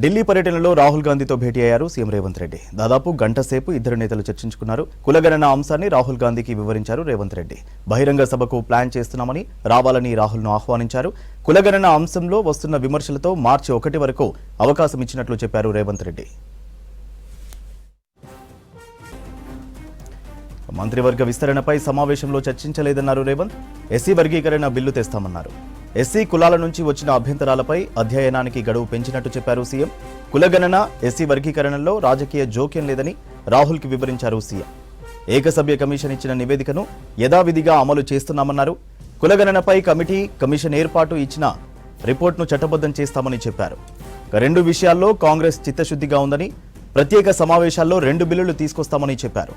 ఢిల్లీ పర్యటనలో రాహుల్ గాంధీతో భేటీ అయ్యారు సీఎం రేవంత్ రెడ్డి. దాదాపు గంట సేపు ఇద్దరు నేతలు చర్చించుకున్నారు. కులగణన అంశాన్ని రాహుల్ గాంధీకి వివరించారు రేవంత్ రెడ్డి. బహిరంగ సభకు ప్లాన్ చేస్తున్నామని, రావాలని రాహుల్ను ఆహ్వానించారు. కులగణన అంశంలో వస్తున్న విమర్శలతో మార్చి 1 వరకు అవకాశం ఇచ్చినట్లు చెప్పారు రేవంత్ రెడ్డి. మంత్రివర్గ విస్తరణపై సమావేశంలో చర్చించలేదన్నారు రేవంత్. ఎస్సీ వర్గీకరణ బిల్లు తెస్తామన్నారు. ఎస్సీ కులాల నుంచి వచ్చిన అభ్యంతరాలపై అధ్యయనానికి గడువు పెంచినట్టు చెప్పారు సీఎం. కులగణన, ఎస్సీ వర్గీకరణలో రాజకీయ జోక్యం లేదని రాహుల్కి వివరించారు సీఎం. ఏకసభ్య కమిషన్ ఇచ్చిన నివేదికను యథావిధిగా అమలు చేస్తున్నామన్నారు. కులగణనపై కమిషన్ ఏర్పాటు ఇచ్చిన రిపోర్ట్ను చట్టబద్ధం చేస్తామని చెప్పారు. 2 విషయాల్లో కాంగ్రెస్ చిత్తశుద్ధిగా ఉందని, ప్రత్యేక సమావేశాల్లో 2 బిల్లులు తీసుకొస్తామని చెప్పారు.